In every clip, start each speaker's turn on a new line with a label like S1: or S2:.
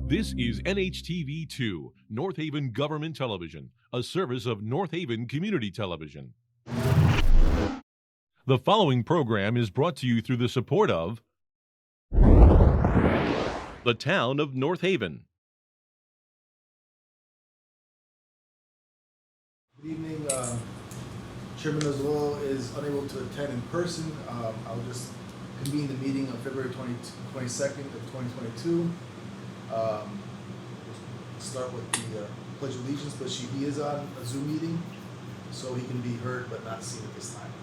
S1: This is NHTV2, North Haven Government Television, a service of North Haven Community Television. The following program is brought to you through the support of the Town of North Haven.
S2: Good evening. Chairman Oswald is unable to attend in person. I'll just convene the meeting on February 22nd of 2022. Start with the Pledge of Allegiance, but he is on a Zoom meeting, so he can be heard but not seen at this time.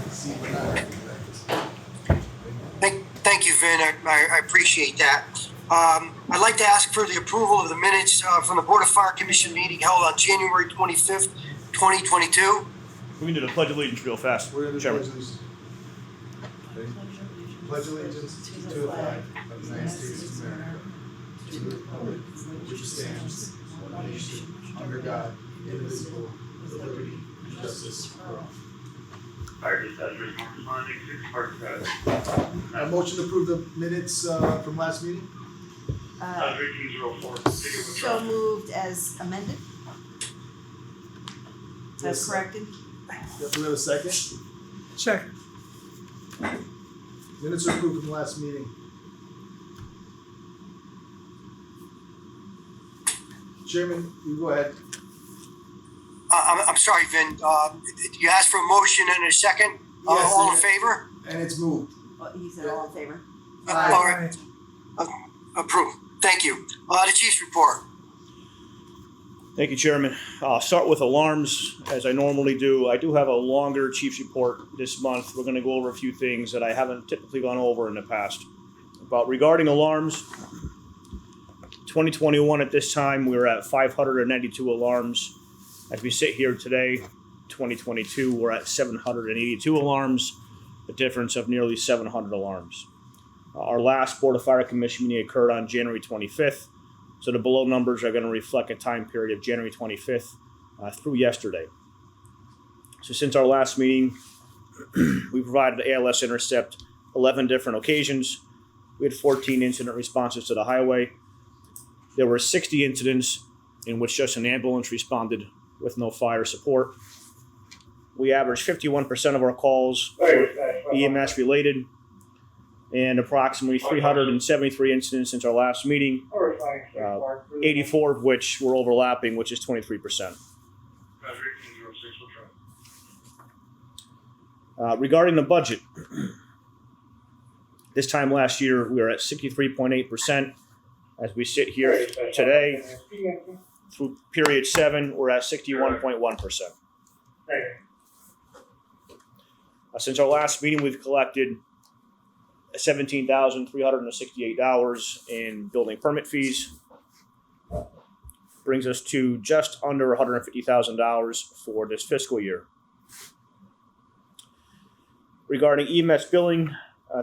S2: Seen but not heard.
S3: Thank you, Vin. I appreciate that. I'd like to ask for the approval of the minutes from the Board of Fire Commission meeting held on January 25th, 2022.
S4: We can do the Pledge of Allegiance real fast.
S2: We're going to
S4: Chairman.
S2: Pledge Allegiance. Pledge allegiance to the flag of the United States of America, to the republic which stands one nation under God, indivisible, with liberty and justice for all. Motion to approve the minutes from last meeting.
S5: So moved as amended? As corrected?
S2: Yep, we have a second.
S6: Second.
S2: Minutes are approved from last meeting. Chairman, you go ahead.
S3: I'm sorry, Vin. You asked for a motion and a second.
S2: Yes,
S3: All in favor?
S2: And it's moved.
S5: He said all in favor?
S2: Aye.
S3: All right. Approved. Thank you. The Chief's report.
S4: Thank you, Chairman. I'll start with alarms, as I normally do. I do have a longer Chief's report this month. We're going to go over a few things that I haven't typically gone over in the past. But regarding alarms, 2021 at this time, we were at 592 alarms. As we sit here today, 2022, we're at 782 alarms, a difference of nearly 700 alarms. Our last Board of Fire Commission meeting occurred on January 25th. So the below numbers are going to reflect a time period of January 25th through yesterday. So since our last meeting, we provided ALS intercept 11 different occasions. We had 14 incident responses to the highway. There were 60 incidents in which just an ambulance responded with no fire support. We averaged 51% of our calls were EMS related, and approximately 373 incidents since our last meeting, 84 of which were overlapping, which is 23%. Regarding the budget, this time last year we were at 63.8%. As we sit here today, through period 7, we're at 61.1%. Since our last meeting, we've collected $17,368 in building permit fees. Brings us to just under $150,000 for this fiscal year. Regarding EMS billing,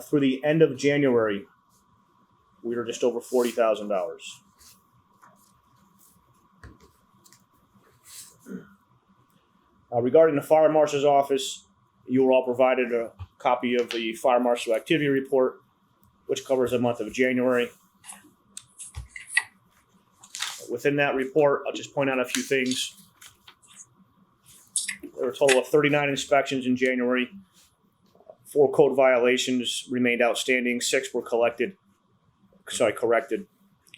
S4: through the end of January, we were just over $40,000. Regarding the Fire Marshal's office, you were all provided a copy of the Fire Marshal Activity Report, which covers the month of January. Within that report, I'll just point out a few things. There were a total of 39 inspections in January. 4 code violations remained outstanding. 6 were corrected.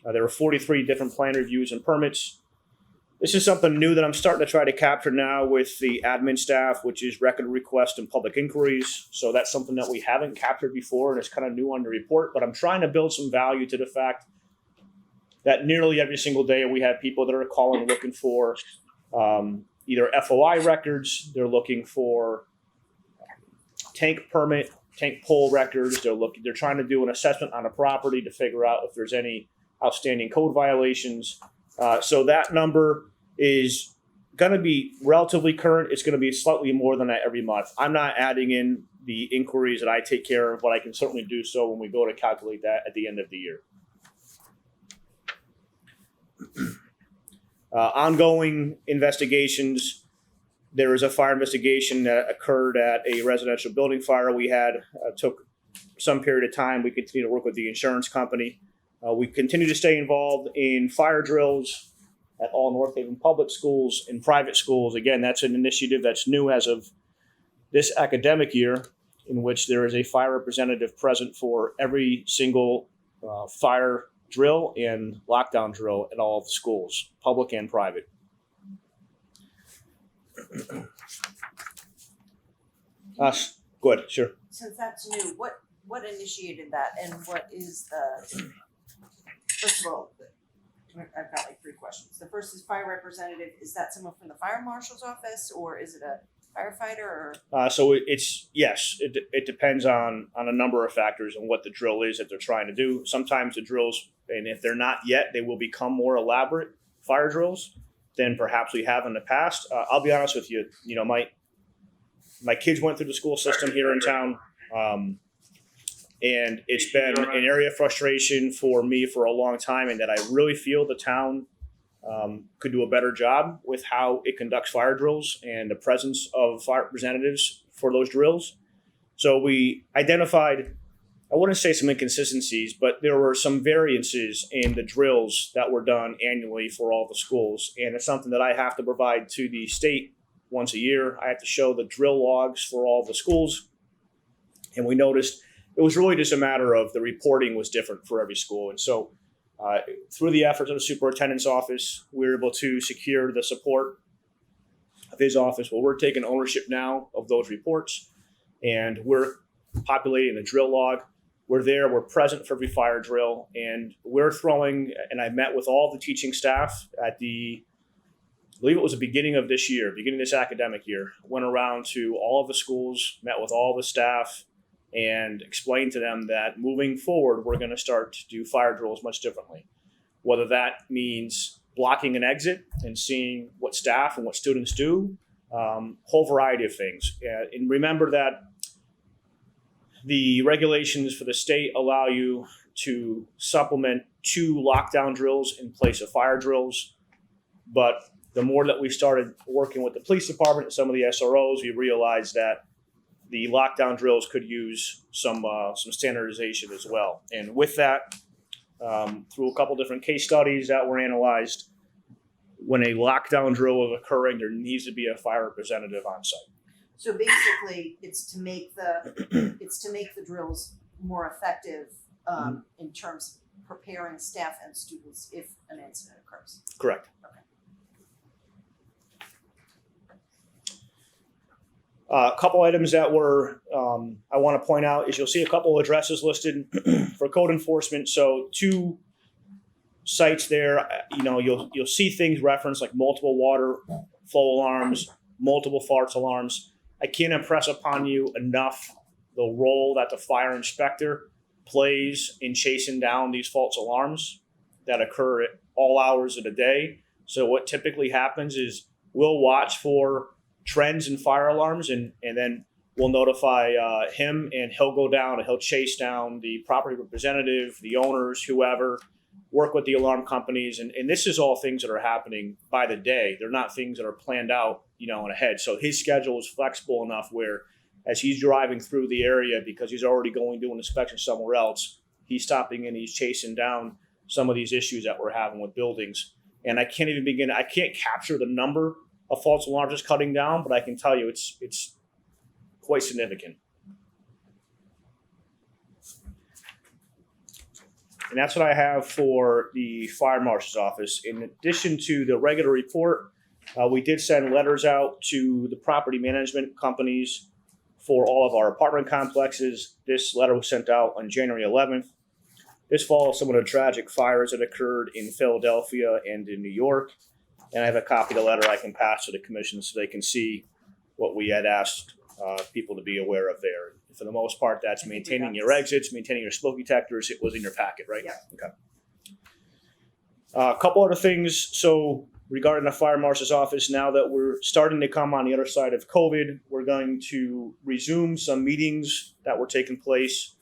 S4: There were 43 different plan reviews and permits. This is something new that I'm starting to try to capture now with the admin staff, which is record request and public inquiries. So that's something that we haven't captured before, and it's kind of new on the report. But I'm trying to build some value to the fact that nearly every single day we have people that are calling looking for either FOI records, they're looking for tank permit, tank pull records. They're trying to do an assessment on a property to figure out if there's any outstanding code violations. So that number is going to be relatively current. It's going to be slightly more than that every month. I'm not adding in the inquiries that I take care of, but I can certainly do so when we go to calculate that at the end of the year. Ongoing investigations There is a fire investigation that occurred at a residential building fire we had. Took some period of time. We continue to work with the insurance company. We continue to stay involved in fire drills at all North Haven public schools and private schools. Again, that's an initiative that's new as of this academic year, in which there is a fire representative present for every single fire drill and lockdown drill at all of the schools, public and private. Go ahead, sure.
S5: Since that's new, what initiated that and what is the, first of all, I've got like 3 questions. The first is fire representative. Is that someone from the fire marshal's office or is it a firefighter or?
S4: So it depends on a number of factors and what the drill is that they're trying to do. Sometimes the drills, and if they're not yet, they will become more elaborate fire drills than perhaps we have in the past. I'll be honest with you, my kids went through the school system here in town, and it's been an area of frustration for me for a long time, and that I really feel the town could do a better job with how it conducts fire drills and the presence of fire representatives for those drills. So we identified, I wouldn't say some inconsistencies, but there were some variances in the drills that were done annually for all the schools. And it's something that I have to provide to the state once a year. I have to show the drill logs for all the schools. And we noticed it was really just a matter of the reporting was different for every school. And so through the efforts of the superintendent's office, we were able to secure the support of his office. Well, we're taking ownership now of those reports, and we're populating a drill log. We're there, we're present for every fire drill, and we're throwing, and I met with all the teaching staff at I believe it was the beginning of this year, beginning of this academic year, went around to all of the schools, met with all the staff, and explained to them that moving forward, we're going to start to do fire drills much differently. Whether that means blocking an exit and seeing what staff and what students do, whole variety of things. And remember that the regulations for the state allow you to supplement 2 lockdown drills in place of fire drills. But the more that we started working with the police department and some of the SROs, we realized that the lockdown drills could use some standardization as well. And with that, through a couple different case studies that were analyzed, when a lockdown drill is occurring, there needs to be a fire representative on site.
S5: So basically, it's to make the drills more effective in terms of preparing staff and students if an incident occurs.
S4: Correct.
S5: Okay.
S4: A couple items that were I want to point out is you'll see a couple addresses listed for code enforcement. So 2 sites there, you'll see things referenced like multiple water flow alarms, multiple false alarms. I can't impress upon you enough the role that the fire inspector plays in chasing down these false alarms that occur at all hours of the day. So what typically happens is we'll watch for trends in fire alarms, and then we'll notify him, and he'll go down and he'll chase down the property representative, the owners, whoever, work with the alarm companies. And this is all things that are happening by the day. They're not things that are planned out, in ahead. So his schedule is flexible enough where as he's driving through the area, because he's already going to do an inspection somewhere else, he's stopping and he's chasing down some of these issues that we're having with buildings. And I can't capture the number of false alarms just cutting down, but I can tell you it's quite significant. And that's what I have for the fire marshal's office. In addition to the regular report, we did send letters out to the property management companies for all of our apartment complexes. This letter was sent out on January 11th. This follows some of the tragic fires that occurred in Philadelphia and in New York. And I have a copy of the letter I can pass to the commission so they can see what we had asked people to be aware of there. For the most part, that's maintaining your exits, maintaining your smoke detectors. It was in your packet, right?
S5: Yeah.
S4: Okay. A couple other things. So regarding the fire marshal's office, now that we're starting to come on the other side of COVID, we're going to resume some meetings that were taking place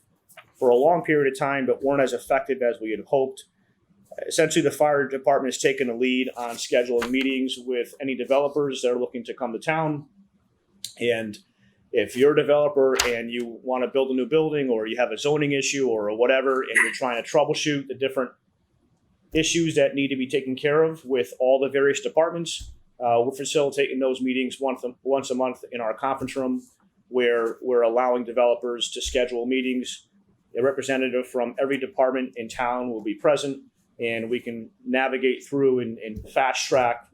S4: for a long period of time but weren't as effective as we had hoped. Essentially, the fire department has taken a lead on scheduling meetings with any developers that are looking to come to town. And if you're a developer and you want to build a new building, or you have a zoning issue or whatever, and you're trying to troubleshoot the different issues that need to be taken care of with all the various departments, we're facilitating those meetings once a month in our conference room, where we're allowing developers to schedule meetings. A representative from every department in town will be present, and we can navigate through in fast track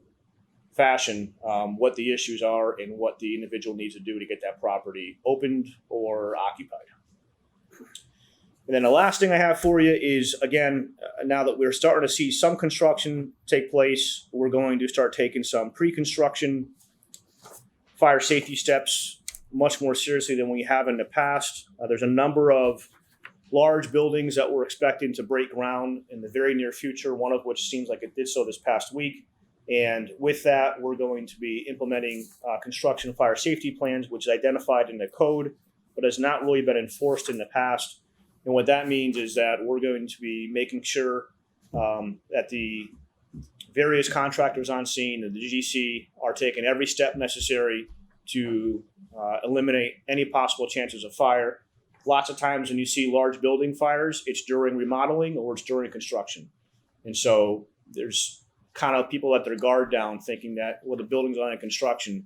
S4: fashion what the issues are and what the individual needs to do to get that property opened or occupied. And then the last thing I have for you is, again, now that we're starting to see some construction take place, we're going to start taking some pre-construction fire safety steps much more seriously than we have in the past. There's a number of large buildings that we're expecting to break ground in the very near future, one of which seems like it did so this past week. And with that, we're going to be implementing construction fire safety plans, which is identified in the code, but has not really been enforced in the past. And what that means is that we're going to be making sure that the various contractors on scene and the GC are taking every step necessary to eliminate any possible chances of fire. Lots of times when you see large building fires, it's during remodeling or it's during construction. And so there's kind of people let their guard down thinking that, well, the building's on in construction,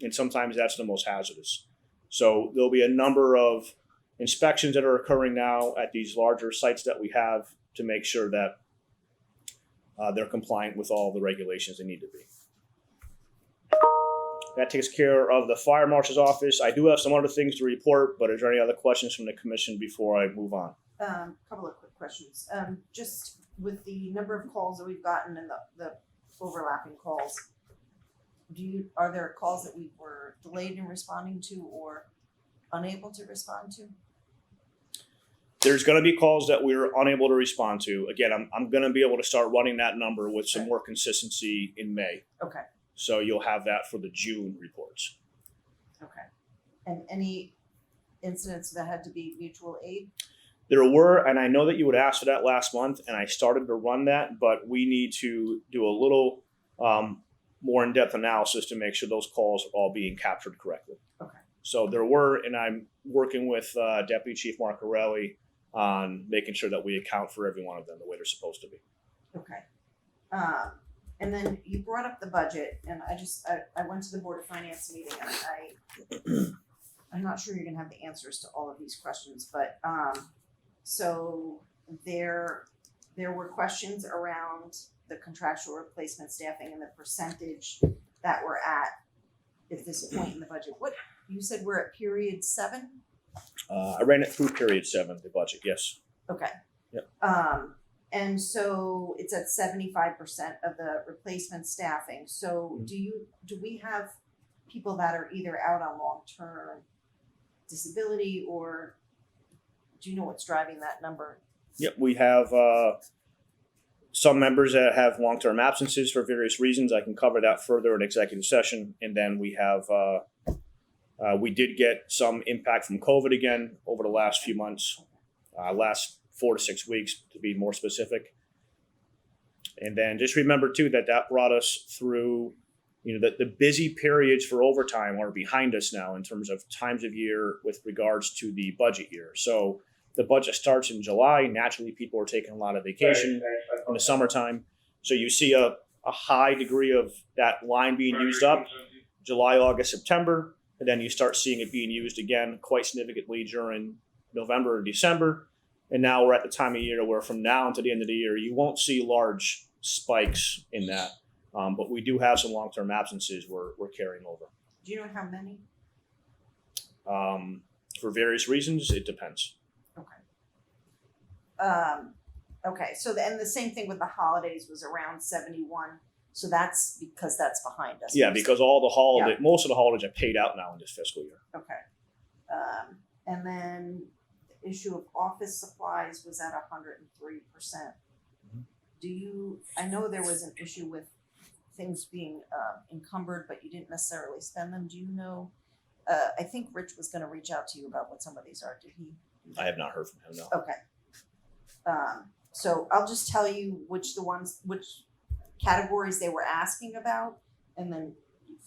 S4: and sometimes that's the most hazardous. So there'll be a number of inspections that are occurring now at these larger sites that we have to make sure that they're compliant with all the regulations they need to be. That takes care of the fire marshal's office. I do have some other things to report, but is there any other questions from the commission before I move on?
S5: Couple of quick questions. Just with the number of calls that we've gotten and the overlapping calls, are there calls that we were delayed in responding to or unable to respond to?
S4: There's going to be calls that we're unable to respond to. Again, I'm going to be able to start running that number with some more consistency in May.
S5: Okay.
S4: So you'll have that for the June reports.
S5: Okay. And any incidents that had to be mutual aid?
S4: There were, and I know that you would ask for that last month, and I started to run that, but we need to do a little more in-depth analysis to make sure those calls are all being captured correctly.
S5: Okay.
S4: So there were, and I'm working with Deputy Chief Marcarelli on making sure that we account for every one of them the way they're supposed to be.
S5: Okay. And then you brought up the budget, and I went to the Board of Finance meeting, and I'm not sure you're gonna have the answers to all of these questions, but so there were questions around the contractual replacement staffing and the percentage that we're at this point in the budget. What you said we're at period 7?
S4: I ran it through period 7, the budget, yes.
S5: Okay.
S4: Yep.
S5: And so it's at 75% of the replacement staffing. So do we have people that are either out on long-term disability, or do you know what's driving that number?
S4: Yep, we have some members that have long-term absences for various reasons. I can cover that further in executive session. And then we have, we did get some impact from COVID again over the last few months, last 4 to 6 weeks to be more specific. And then just remember too that brought us through, the busy periods for overtime are behind us now in terms of times of year with regards to the budget year. So the budget starts in July. Naturally, people are taking a lot of vacation in the summertime. So you see a high degree of that line being used up July, August, September. And then you start seeing it being used again quite significantly during November or December. And now we're at the time of year where from now until the end of the year, you won't see large spikes in that. But we do have some long-term absences we're carrying over.
S5: Do you know how many?
S4: For various reasons, it depends.
S5: Okay. Okay. So and the same thing with the holidays was around 71. So that's because that's behind us.
S4: Yeah, because all the holiday, most of the holidays are paid out now in this fiscal year.
S5: Okay. And then the issue of office supplies was at 103%. I know there was an issue with things being encumbered, but you didn't necessarily spend them. Do you know, I think Rich was going to reach out to you about what some of these are. Did he?
S4: I have not heard from him, no.
S5: Okay. So I'll just tell you which categories they were asking about, and then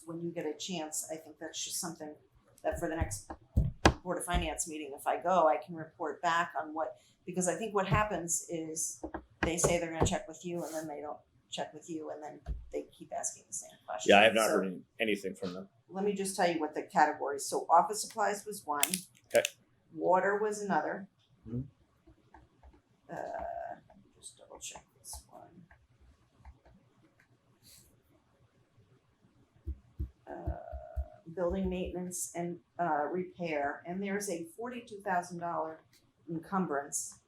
S5: when you get a chance, I think that's just something that for the next Board of Finance meeting, if I go, I can report back on because I think what happens is they say they're gonna check with you and then they don't check with you and then they keep asking the same question.
S4: Yeah, I have not
S5: So
S4: heard anything from them.
S5: let me just tell you what the categories, so office supplies was one.
S4: Okay.
S5: Water was another.
S4: Mhm.
S5: Just double check this one. Building maintenance and repair, and there's a $42,000 encumbrance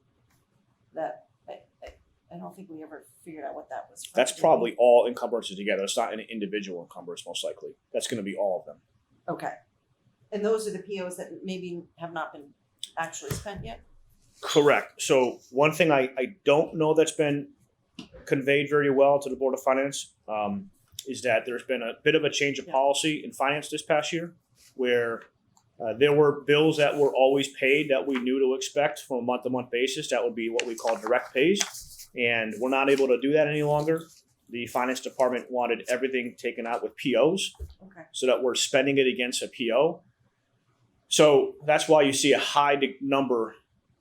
S5: that I don't think we ever figured out what that was from.
S4: That's
S5: did we?
S4: probably all encumbrances together. It's not an individual encumbrance, most likely. That's going to be all of them.
S5: Okay, and those are the POs that maybe have not been actually spent yet?
S4: Correct. So one thing I don't know that's been conveyed very well to the Board of Finance is that there's been a bit of a change of policy in finance this past year where there were bills that were always paid that we knew to expect from a month-to-month basis. That would be what we call direct pays. And we're not able to do that any longer. The finance department wanted everything taken out with POs
S5: Okay,
S4: so that we're spending it against a PO. So that's why you see a high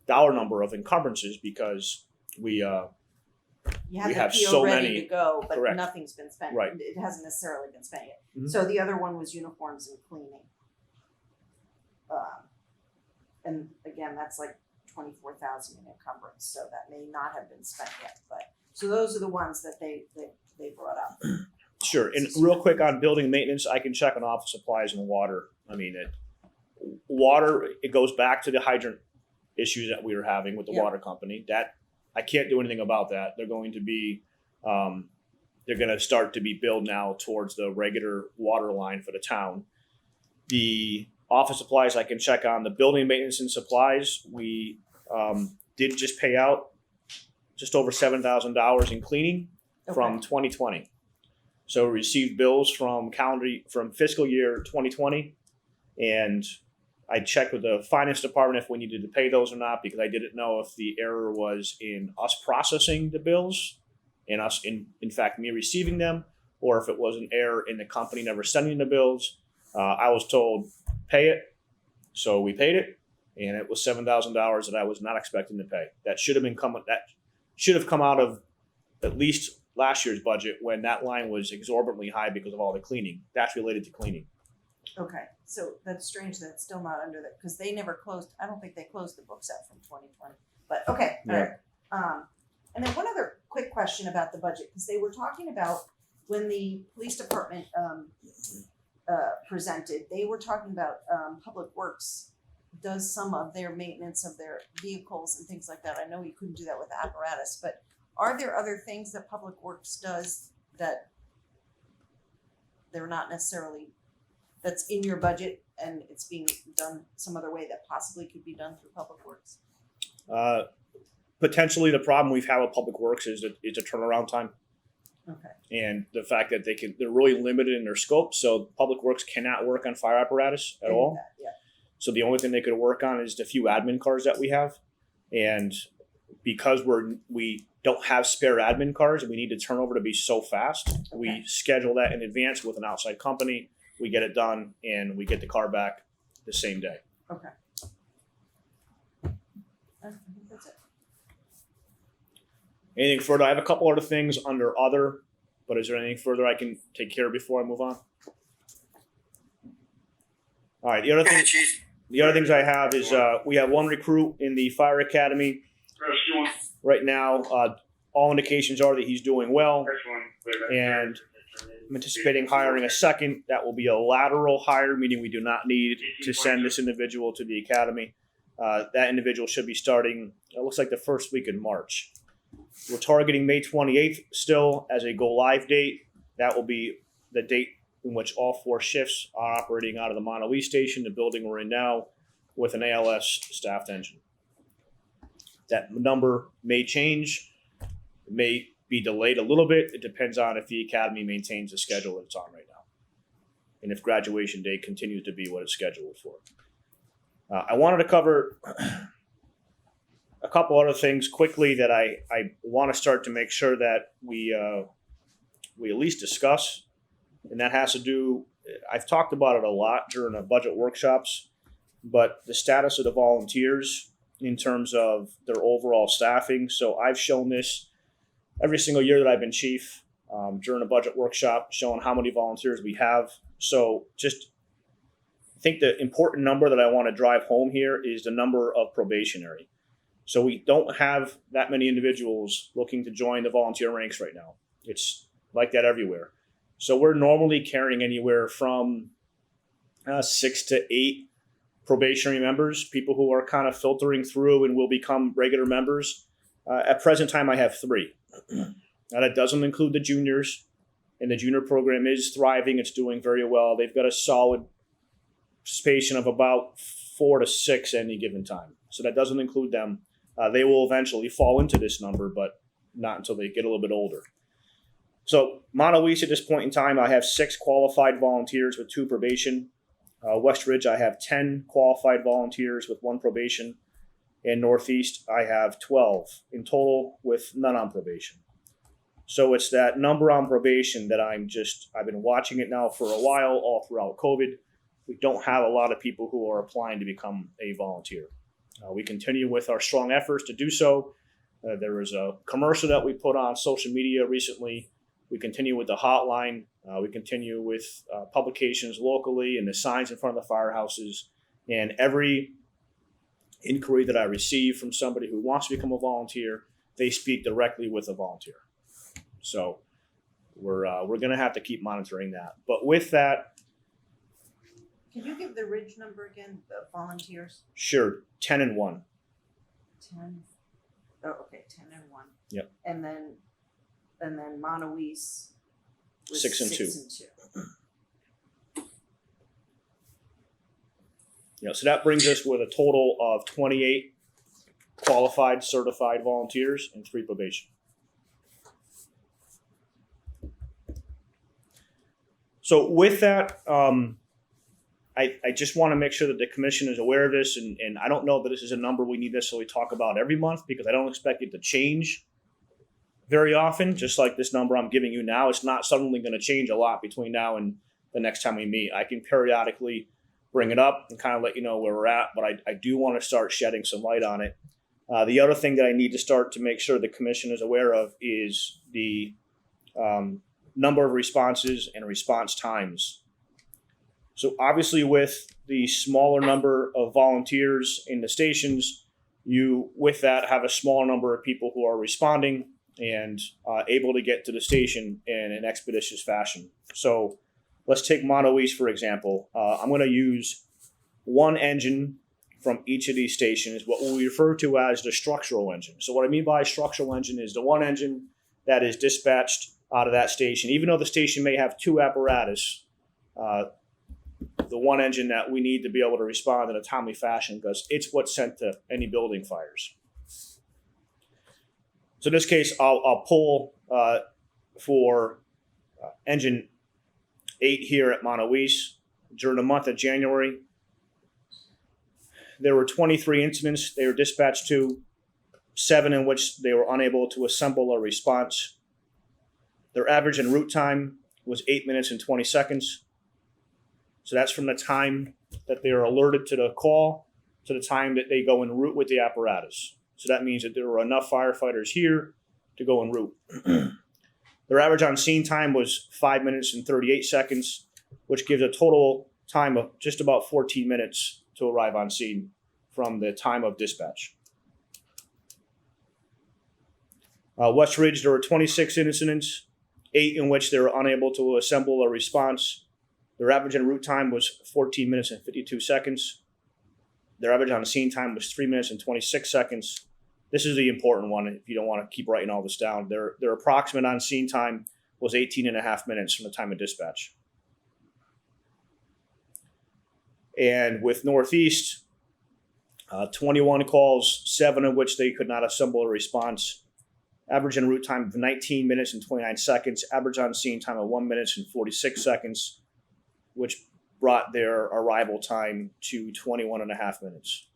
S4: dollar number of encumbrances because we
S5: you have
S4: We
S5: the
S4: have
S5: PO
S4: so
S5: ready
S4: many-
S5: to go, but
S4: correct.
S5: nothing's been spent.
S4: Right.
S5: It hasn't necessarily been spent yet.
S4: Mhm.
S5: So the other one was uniforms and cleaning. And again, that's like 24,000 in encumbrance, so that may not have been spent yet, but, so those are the ones that they brought up.
S4: Sure. And real quick on building maintenance, I can check on office supplies and water. I mean, water, it goes back to the hydrant issues that we were having with the
S5: Yeah.
S4: water company. That I can't do anything about that. They're going to be, they're going to start to be billed now towards the regular water line for the town. The office supplies I can check on. The building maintenance and supplies, we did just pay out just over $7,000 in cleaning from 2020. So we received bills from fiscal year 2020, and I checked with the finance department if we needed to pay those or not because I didn't know if the error was in us processing the bills and us in fact me receiving them, or if it was an error in the company never sending the bills. I was told pay it, so we paid it, and it was $7,000 that I was not expecting to pay. That should have come out of at least last year's budget when that line was exorbitantly high because of all the cleaning. That's related to cleaning.
S5: Okay, so that's strange that it's still not under that, because they never closed, I don't think they closed the books out from 2020, but okay, all right. And then one other quick question about the budget, because they were talking about when the police department presented, they were talking about Public Works does some of their maintenance of their vehicles and things like that. I know you couldn't do that with Apparatus, but are there other things that Public Works does that they're not necessarily, that's in your budget and it's being done some other way that possibly could be done through Public Works?
S4: Potentially the problem we've had with Public Works is that it's a turnaround time.
S5: Okay,
S4: And the fact that they're really limited in their scope. So Public Works cannot work on fire apparatus at all.
S5: Yeah,
S4: So the only thing they could work on is the few admin cars that we have. And because we don't have spare admin cars and we need to turn over to be so fast, we
S5: Okay.
S4: schedule that in advance with an outside company. We get it done and we get the car back the same day.
S5: okay. I think that's it.
S4: Anything further? I have a couple other things under other, but is there anything further I can take care of before I move on? All right. The other
S3: Okay,
S4: thing.
S3: Chief.
S4: The other things I have is we have one recruit in the fire academy right now. All indications are that he's doing well, and I'm anticipating hiring a second. That will be a lateral hire, meaning we do not need to send this individual to the academy. That individual should be starting, it looks like the first week in March. We're targeting May 28th still as a go live date. That will be the date in which all 4 shifts are operating out of the Monterey station, the building we're in now, with an ALS staffed engine. That number may change. It may be delayed a little bit. It depends on if the academy maintains the schedule that it's on right now, and if graduation day continues to be what it's scheduled for. I wanted to cover a couple other things quickly that I want to start to make sure that we at least discuss, and that has to do, I've talked about it a lot during the budget workshops, but the status of the volunteers in terms of their overall staffing. So I've shown this every single year that I've been chief during a budget workshop, showing how many volunteers we have. So just I think the important number that I want to drive home here is the number of probationary. So we don't have that many individuals looking to join the volunteer ranks right now. It's like that everywhere. So we're normally carrying anywhere from 6 to 8 probationary members, people who are kind of filtering through and will become regular members. At present time, I have 3. Now that doesn't include the juniors, and the junior program is thriving. It's doing very well. They've got a solid participation of about 4 to 6 any given time. So that doesn't include them. They will eventually fall into this number, but not until they get a little bit older. So Monte Luisa at this point in time, I have 6 qualified volunteers with 2 probation. West Ridge, I have 10 qualified volunteers with 1 probation. And Northeast, I have 12 in total with none on probation. So it's that number on probation that I've been watching it now for a while, all throughout COVID. We don't have a lot of people who are applying to become a volunteer. We continue with our strong efforts to do so. There was a commercial that we put on social media recently. We continue with the hotline. We continue with publications locally and the signs in front of the firehouses. And every inquiry that I receive from somebody who wants to become a volunteer, they speak directly with a volunteer. So we're going to have to keep monitoring that. But with that,
S5: Can you give the Ridge number again, the volunteers?
S4: sure, 10 and 1.
S5: 10. Oh, okay, 10 and 1.
S4: Yep.
S5: And then Monteluise was
S4: 6 and 2.
S5: 6 and 2.
S4: So that brings us with a total of 28 qualified, certified volunteers and 3 probation. So with that, I just want to make sure that the commission is aware of this, and I don't know that this is a number we need necessarily talk about every month, because I don't expect it to change very often, just like this number I'm giving you now. It's not suddenly going to change a lot between now and the next time we meet. I can periodically bring it up and kind of let you know where we're at, but I do want to start shedding some light on it. The other thing that I need to start to make sure the commission is aware of is the number of responses and response times. So obviously with the smaller number of volunteers in the stations, you with that have a smaller number of people who are responding and able to get to the station in an expeditious fashion. So let's take Monteluise, for example. I'm going to use 1 engine from each of these stations, what we refer to as the structural engine. So what I mean by structural engine is the 1 engine that is dispatched out of that station. Even though the station may have 2 apparatus, the 1 engine that we need to be able to respond in a timely fashion, because it's what's sent to any building fires. So in this case, I'll pull for engine 8 here at Monteluise. During the month of January, there were 23 incidents they were dispatched to, 7 in which they were unable to assemble a response. Their average en route time was 8 minutes and 20 seconds. So that's from the time that they are alerted to the call to the time that they go en route with the apparatus. So that means that there were enough firefighters here to go en route. Their average on scene time was 5 minutes and 38 seconds, which gives a total time of just about 14 minutes to arrive on scene from the time of dispatch. West Ridge, there were 26 incidents, 8 in which they were unable to assemble a response. Their average en route time was 14 minutes and 52 seconds. Their average on scene time was 3 minutes and 26 seconds. This is the important one if you don't want to keep writing all this down. Their approximate on scene time was 18 and a half minutes from the time of dispatch. And with Northeast, 21 calls, 7 of which they could not assemble a response. Average en route time of 19 minutes and 29 seconds. Average on scene time of 1 minute and 46 seconds, which brought their arrival time to 21 and a half minutes.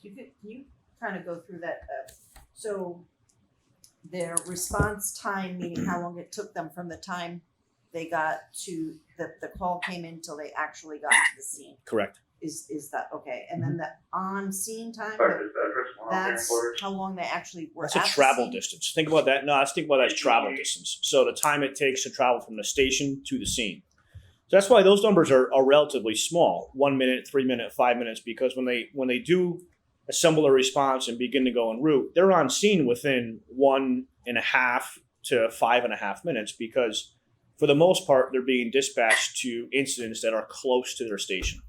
S5: Can you kind of go through that. So their response time, meaning how long it took them from the time they got to the call came in till they actually got to the scene.
S4: Correct.
S5: Is that okay? And then the on scene time,
S2: That's
S5: that's how long they actually were.
S4: That's a
S5: at the
S4: travel
S5: scene?
S4: distance. Think about that. No, let's think about that as travel distance. So the time it takes to travel from the station to the scene. So that's why those numbers are relatively small. 1 minute, 3 minutes, 5 minutes, because when they do assemble a response and begin to go en route, they're on scene within 1.5 to 5.5 minutes, because for the most part, they're being dispatched to incidents that are close to their station.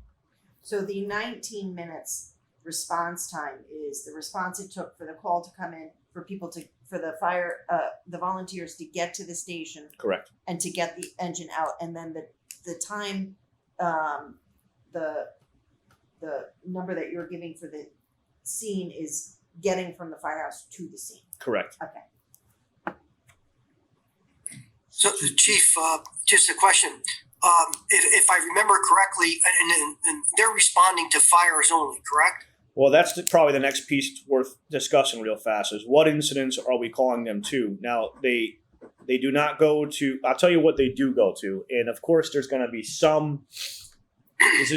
S5: So the 19 minutes response time is the response it took for the call to come in, for people to, for the fire, the volunteers to get to the station
S4: Correct.
S5: and to get the engine out, and then the time, the number that you're giving for the scene is getting from the firehouse to the scene.
S4: Correct.
S5: Okay.
S3: So, Chief, just a question. If I remember correctly, and they're responding to fires only, correct?
S4: Well, that's probably the next piece worth discussing real fast is what incidents are we calling them to? Now, they do not go to, I'll tell you what they do go to. And of course, there's going to be some, this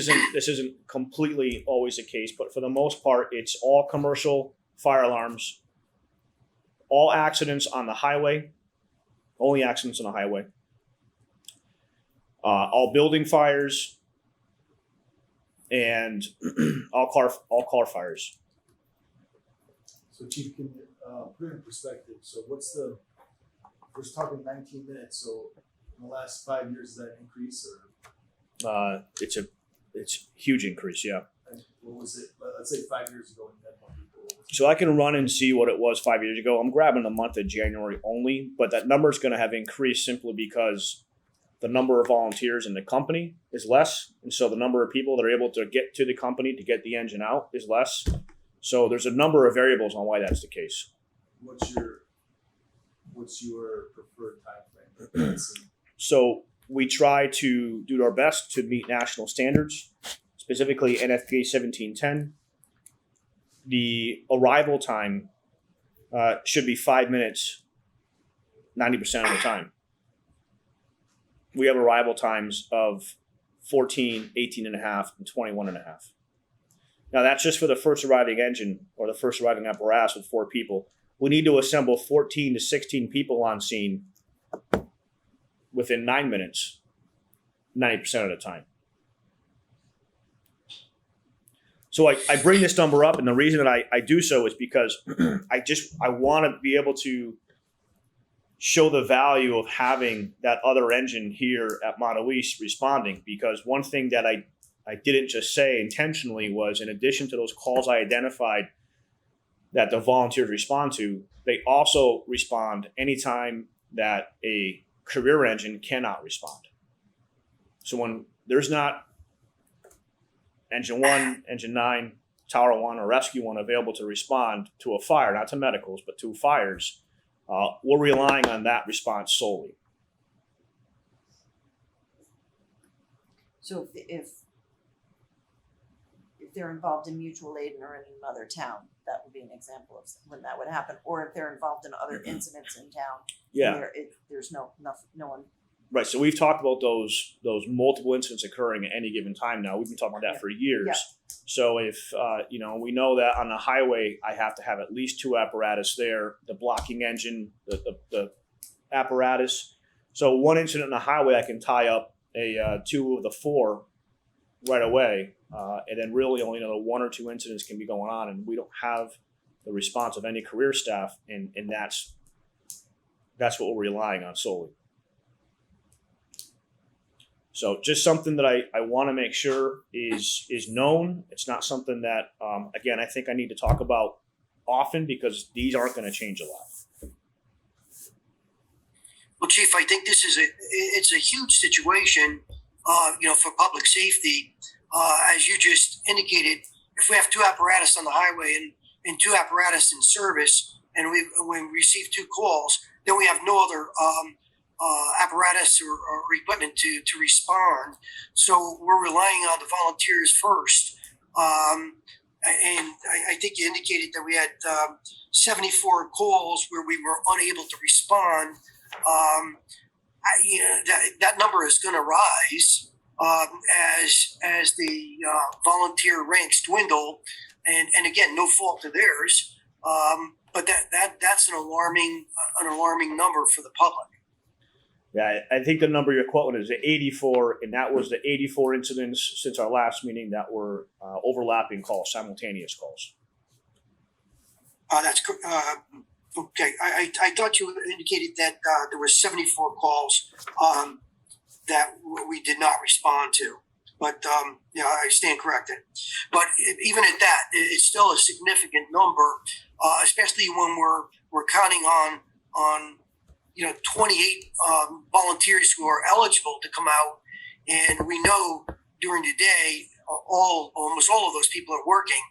S4: isn't completely always the case, but for the most part, it's all commercial fire alarms, all accidents on the highway, only accidents on the highway, all building fires, and all car fires.
S2: So Chief, can you put it in perspective? So we're talking 19 minutes, so in the last 5 years, is that an increase or?
S4: It's a huge increase, yeah.
S2: And what was it, let's say 5 years ago when you had more people? What was it?
S4: So I can run and see what it was 5 years ago. I'm grabbing the month of January only, but that number is going to have increased simply because the number of volunteers in the company is less. And so the number of people that are able to get to the company to get the engine out is less. So there's a number of variables on why that's the case.
S2: What's your preferred time frame?
S4: So we try to do our best to meet national standards, specifically NFPA 1710. The arrival time should be 5 minutes 90% of the time. We have arrival times of 14, 18 and a half, and 21 and a half. Now that's just for the first arriving engine or the first arriving apparatus with 4 people. We need to assemble 14 to 16 people on scene within 9 minutes, 90% of the time. So I bring this number up, and the reason that I do so is because I want to be able to show the value of having that other engine here at Monte East responding, because one thing that I didn't just say intentionally was, in addition to those calls I identified that the volunteers respond to, they also respond anytime that a career engine cannot respond. So when there's not engine 1, engine 9, tower 1, or rescue 1 available to respond to a fire, not to medicals, but to fires, we're relying on that response solely.
S5: So if they're involved in mutual aid or in another town, that would be an example of when that would happen. Or if they're involved in other incidents in town,
S4: Yeah.
S5: there's no one.
S4: Right. So we've talked about those multiple incidents occurring at any given time now. We've been talking about that for years.
S5: Yeah.
S4: So if, we know that on the highway, I have to have at least 2 apparatus there, the blocking engine, the apparatus. So one incident on the highway, I can tie up 2 of the 4 right away. And then really only another 1 or 2 incidents can be going on, and we don't have the response of any career staff. And that's what we're relying on solely. So just something that I want to make sure is known. It's not something that, again, I think I need to talk about often, because these aren't going to change a lot.
S3: Well, Chief, I think it's a huge situation, for public safety. As you just indicated, if we have 2 apparatus on the highway and 2 apparatus in service, and we receive 2 calls, then we have no other apparatus or equipment to respond. So we're relying on the volunteers first. And I think you indicated that we had 74 calls where we were unable to respond. That number is going to rise as the volunteer ranks dwindle, and again, no fault of theirs. But that's an alarming number for the public.
S4: Yeah, I think the number you're quoting is 84, and that was the 84 incidents since our last meeting that were overlapping calls, simultaneous calls.
S3: That's okay. I thought you indicated that there were 74 calls that we did not respond to, but I stand corrected. But even at that, it's still a significant number, especially when we're counting on 28 volunteers who are eligible to come out, and we know during the day almost all of those people are working,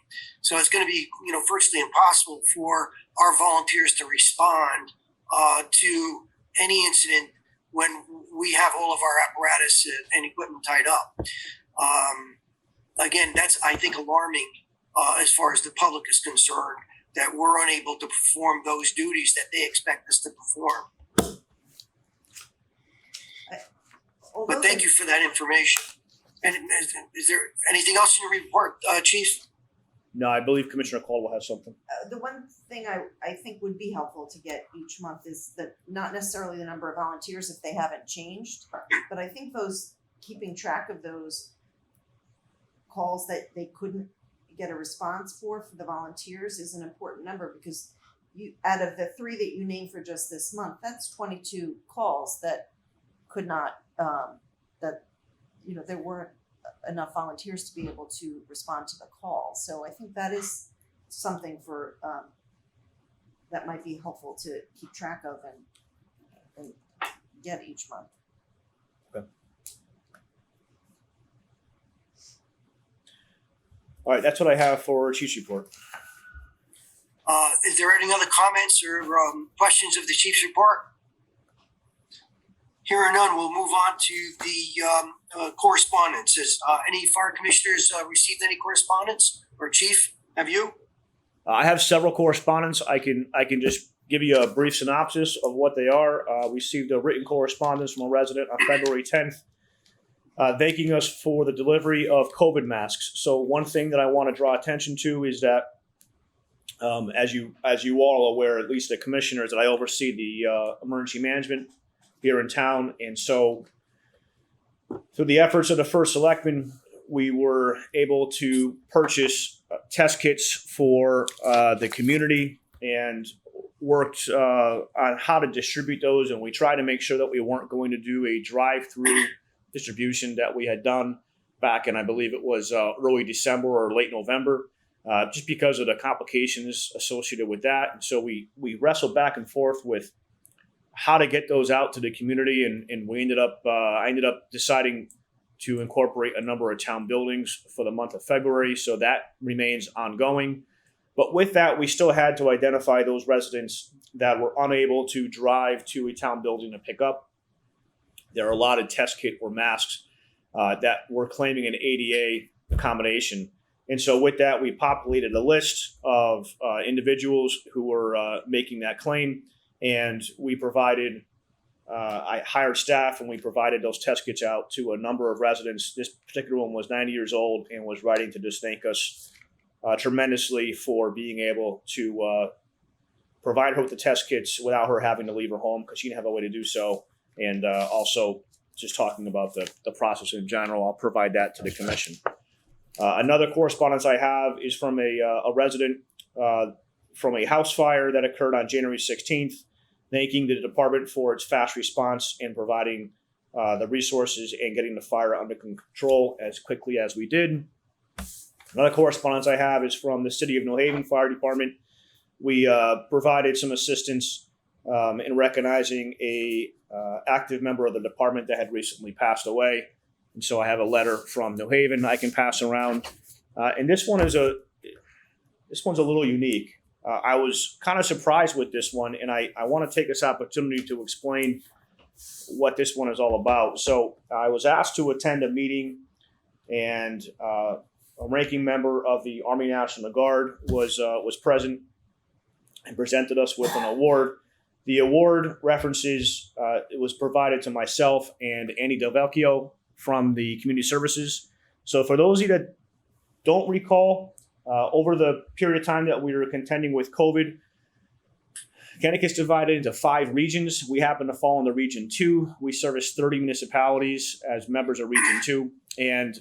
S3: so it's going to be virtually impossible for our volunteers to respond to any incident when we have all of our apparatus and equipment tied up. Again, that's, I think, alarming as far as the public is concerned, that we're unable to perform those duties that they expect us to perform. But thank you for that information. And is there anything else in your report, Chief?
S4: No, I believe Commissioner Caldwell has something.
S5: The one thing I think would be helpful to get each month is that not necessarily the number of volunteers if they haven't changed, but I think keeping track of those calls that they couldn't get a response for the volunteers is an important number, because out of the 3 that you named for just this month, that's 22 calls that could not there weren't enough volunteers to be able to respond to the call. So I think that is something for that might be helpful to keep track of and get each month.
S4: Okay. All right, that's what I have for Chief's report.
S3: Is there any other comments or questions of the Chief's report? Hearing none, we'll move on to the correspondence. Has any fire commissioners received any correspondence? Or Chief, have you?
S4: I have several correspondence. I can just give you a brief synopsis of what they are. We received a written correspondence from a resident on February 10th thanking us for the delivery of COVID masks. So one thing that I want to draw attention to is that as you all are aware, at least the commissioners, that I oversee the emergency management here in town. And so through the efforts of the first selectman, we were able to purchase test kits for the community and worked on how to distribute those. And we tried to make sure that we weren't going to do a drive-through distribution that we had done back in, I believe it was early December or late November, just because of the complications associated with that. And so we wrestled back and forth with how to get those out to the community, and we ended up I ended up deciding to incorporate a number of town buildings for the month of February, so that remains ongoing. But with that, we still had to identify those residents that were unable to drive to a town building to pick up their allotted test kit or masks that were claiming an ADA accommodation. And so with that, we populated a list of individuals who were making that claim. And we provided, I hired staff, and we provided those test kits out to a number of residents. This particular one was 90 years old and was writing to just thank us tremendously for being able to provide her with the test kits without her having to leave her home, because she didn't have a way to do so. And also just talking about the process in general. I'll provide that to the commission. Another correspondence I have is from a resident from a house fire that occurred on January 16th. Thanking the department for its fast response and providing the resources and getting the fire under control as quickly as we did. Another correspondence I have is from the City of New Haven Fire Department. We provided some assistance in recognizing a active member of the department that had recently passed away. And so I have a letter from New Haven I can pass around. And this one's a little unique. I was kind of surprised with this one, and I want to take this opportunity to explain what this one is all about. So I was asked to attend a meeting and a ranking member of the Army National Guard was present and presented us with an award. The award references, it was provided to myself and Andy Del Vecchio from the Community Services. So for those of you that don't recall, over the period of time that we were contending with COVID, Connecticut's divided into 5 regions. We happen to fall into Region 2. We service 30 municipalities as members of Region 2. And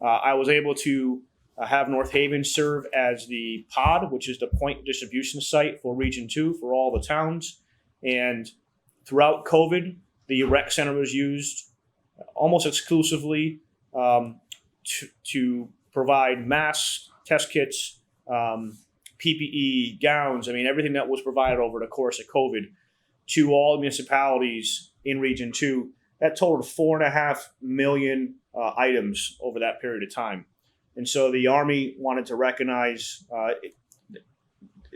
S4: I was able to have North Haven serve as the pod, which is the point distribution site for Region 2 for all the towns. And throughout COVID, the rec center was used almost exclusively to provide masks, test kits, PPE, gowns, I mean, everything that was provided over the course of COVID to all municipalities in Region 2. That totaled 4.5 million items over that period of time. And so the Army wanted to recognize,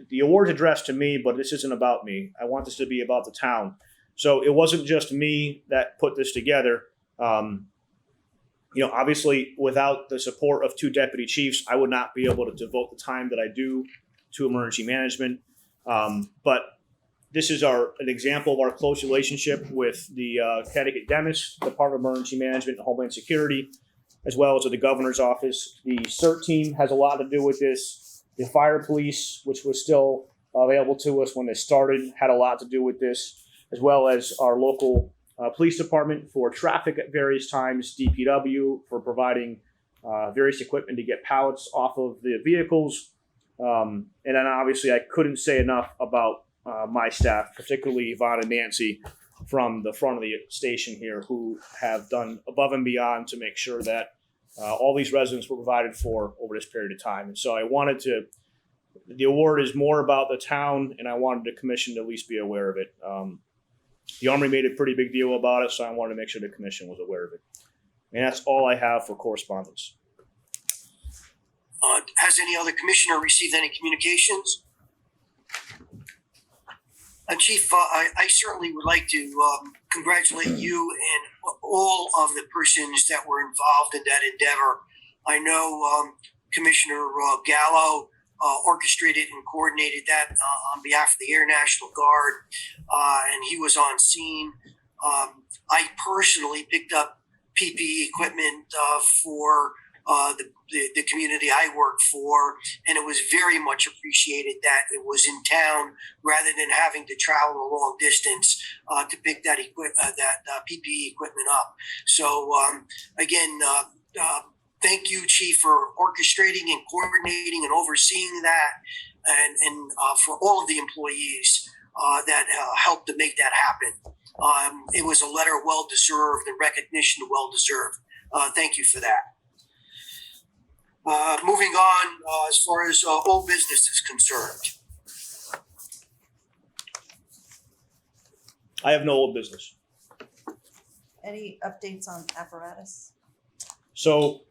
S4: the award's addressed to me, but this isn't about me. I want this to be about the town. So it wasn't just me that put this together. Obviously, without the support of 2 deputy chiefs, I would not be able to devote the time that I do to emergency management. But this is an example of our close relationship with the Connecticut DEMIS, Department of Emergency Management and Homeland Security, as well as with the governor's office. The CERT team has a lot to do with this. The fire police, which was still available to us when they started, had a lot to do with this, as well as our local police department for traffic at various times, DPW for providing various equipment to get pallets off of the vehicles. And then obviously I couldn't say enough about my staff, particularly Yvonne and Nancy from the front of the station here, who have done above and beyond to make sure that all these residents were provided for over this period of time. And so the award is more about the town, and I wanted the commission to at least be aware of it. The Army made a pretty big deal about it, so I wanted to make sure the commission was aware of it. And that's all I have for correspondence.
S3: Has any other commissioner received any communications? Chief, I certainly would like to congratulate you and all of the persons that were involved in that endeavor. I know Commissioner Gallo orchestrated and coordinated that on behalf of the Air National Guard, and he was on scene. I personally picked up PPE equipment for the community I work for, and it was very much appreciated that it was in town rather than having to travel a long distance to pick that PPE equipment up. So again, thank you, Chief, for orchestrating and coordinating and overseeing that, and for all of the employees that helped to make that happen. It was a letter well deserved and recognition well deserved. Thank you for that. Moving on, as far as old business is concerned.
S4: I have no old business.
S5: Any updates on Apparatus?
S4: So,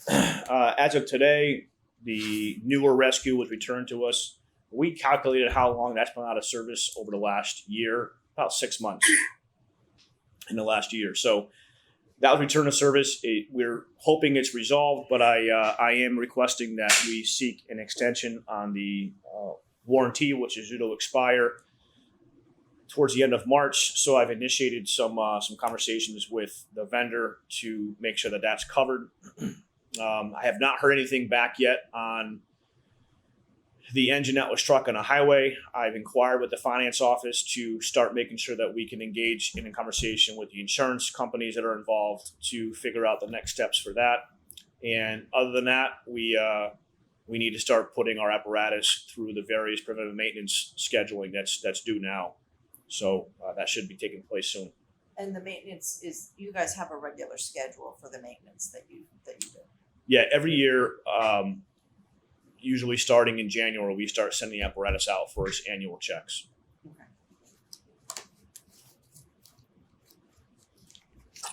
S4: as of today, the newer rescue was returned to us. We calculated how long that's been out of service over the last year, about 6 months in the last year. So that was return to service. We're hoping it's resolved, but I am requesting that we seek an extension on the warranty, which is due to expire towards the end of March. So I've initiated some conversations with the vendor to make sure that that's covered. I have not heard anything back yet on the engine that was struck on a highway. I've inquired with the finance office to start making sure that we can engage in a conversation with the insurance companies that are involved to figure out the next steps for that. And other than that, we need to start putting our apparatus through the various preventive maintenance scheduling that's due now. So that should be taking place soon.
S5: And the maintenance is, you guys have a regular schedule for the maintenance that you do?
S4: Yeah, every year, usually starting in January, we start sending the apparatus out for its annual checks.
S5: Okay.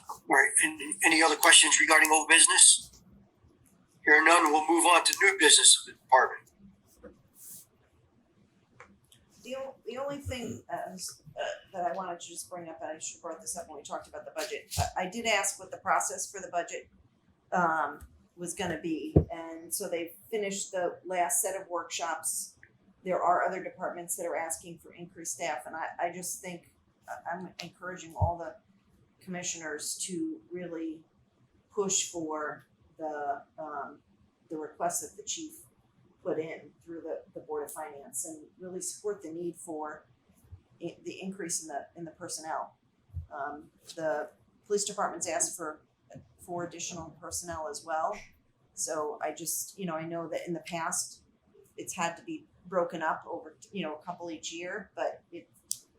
S3: All right. And any other questions regarding old business? Hearing none, we'll move on to new business of the department.
S5: The only thing that I wanted to just bring up, and I should have brought this up when we talked about the budget. I did ask what the process for the budget was gonna be. And so they've finished the last set of workshops. There are other departments that are asking for increased staff, and I just think I'm encouraging all the commissioners to really push for the request that the chief put in through the Board of Finance, and really support the need for the increase in the personnel. The police department's asked for additional personnel as well. So I just, I know that in the past, it's had to be broken up over, a couple each year, but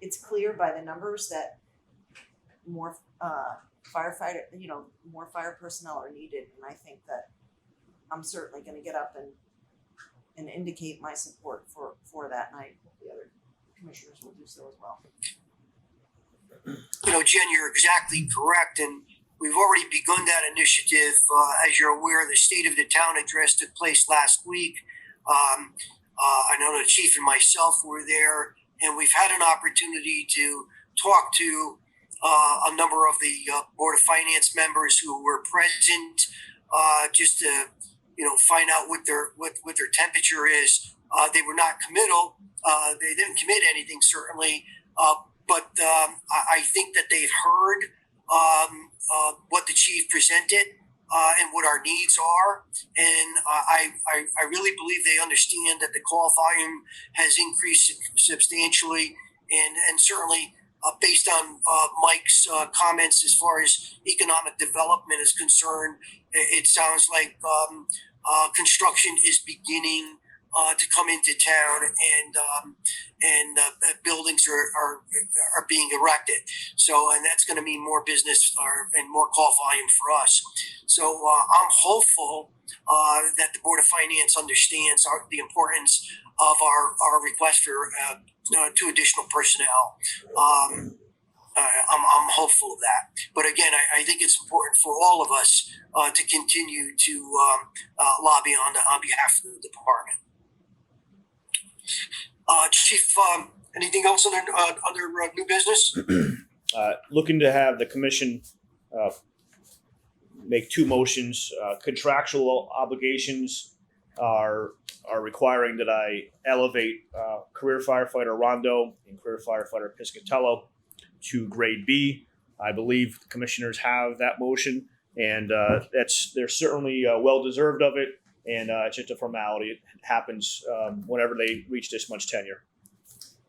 S5: it's clear by the numbers that more more fire personnel are needed. And I think that I'm certainly gonna get up and indicate my support for that, and I hope the other commissioners will do so as well.
S3: Jen, you're exactly correct, and we've already begun that initiative. As you're aware, the State of the Town address took place last week. I know the chief and myself were there, and we've had an opportunity to talk to a number of the Board of Finance members who were present, just to find out what their temperature is. They were not committal. They didn't commit anything, certainly, but I think that they've heard what the chief presented and what our needs are, and I really believe they understand that the call volume has increased substantially, and certainly based on Mike's comments as far as economic development is concerned, it sounds like construction is beginning to come into town, and buildings are being erected. So, and that's going to mean more business and more call volume for us. So I'm hopeful that the Board of Finance understands the importance of our request for 2 additional personnel. I'm hopeful of that. But again, I think it's important for all of us to continue to lobby on behalf of the department. Chief, anything else under new business?
S4: Looking to have the commission make 2 motions. Contractual obligations are requiring that I elevate career firefighter Rondo and career firefighter Piscatello to grade B. I believe the commissioners have that motion, and they're certainly well deserved of it. And it's just a formality. It happens whenever they reach this much tenure.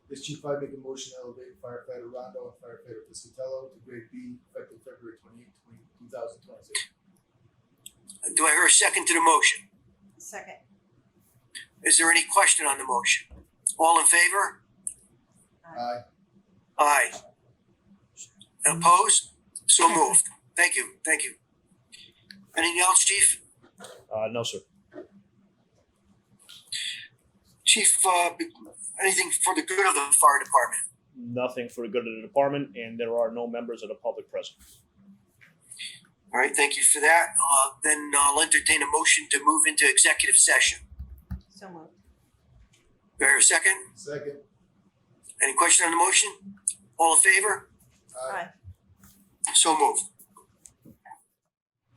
S2: This chief, I make a motion to elevate firefighter Rondo and firefighter Piscatello to grade B effective February 28, 2026.
S3: Do I hear a second to the motion?
S5: Second.
S3: Is there any question on the motion? All in favor?
S2: Aye.
S3: Aye. Opposed? So moved. Thank you. Anything else, Chief?
S4: No, sir.
S3: Chief, anything for the good of the fire department?
S4: Nothing for the good of the department, and there are no members of the public present.
S3: All right, thank you for that. Then I'll entertain a motion to move into executive session.
S5: So moved.
S3: Do I hear a second?
S2: Second.
S3: Any question on the motion? All in favor?
S5: Aye.
S3: So moved.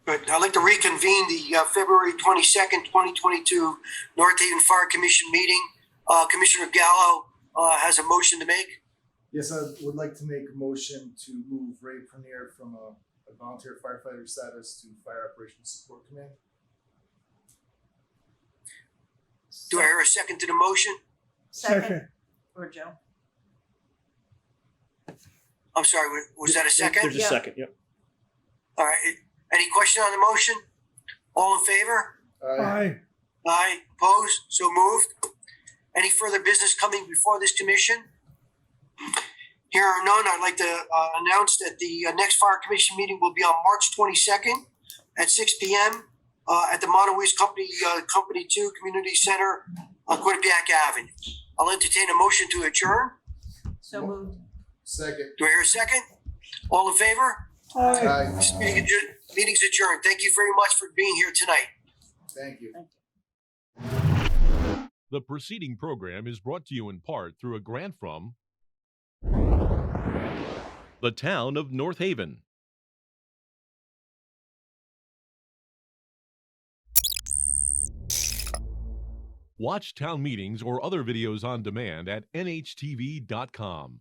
S3: Good. I'd like to reconvene the February 22nd, 2022 North Haven Fire Commission meeting. Commissioner Gallo has a motion to make.
S2: Yes, I would like to make a motion to move Ray Premier from a volunteer firefighter status to Fire Operations Support Command.
S3: Do I hear a second to the motion?
S5: Second. Or Joe.
S3: I'm sorry, was that a second?
S4: There's a
S5: Yeah.
S4: second, yep.
S3: All right. Any question on the motion? All in favor?
S2: Aye.
S3: Aye. Opposed? So moved. Any further business coming before this commission? Here are none. I'd like to announce that the next Fire Commission meeting will be on March 22nd at 6 p.m. At the Montauk Company 2 Community Center on Quinnipiac Avenue. I'll entertain a motion to adjourn.
S5: So moved.
S2: Second.
S3: Do I hear a second? All in favor?
S2: Aye.
S3: This meeting's adjourned. Thank you very much for being here tonight.
S2: Thank you.
S1: The preceding program is brought to you in part through a grant from the town of North Haven. Watch town meetings or other videos on demand at nhtv.com.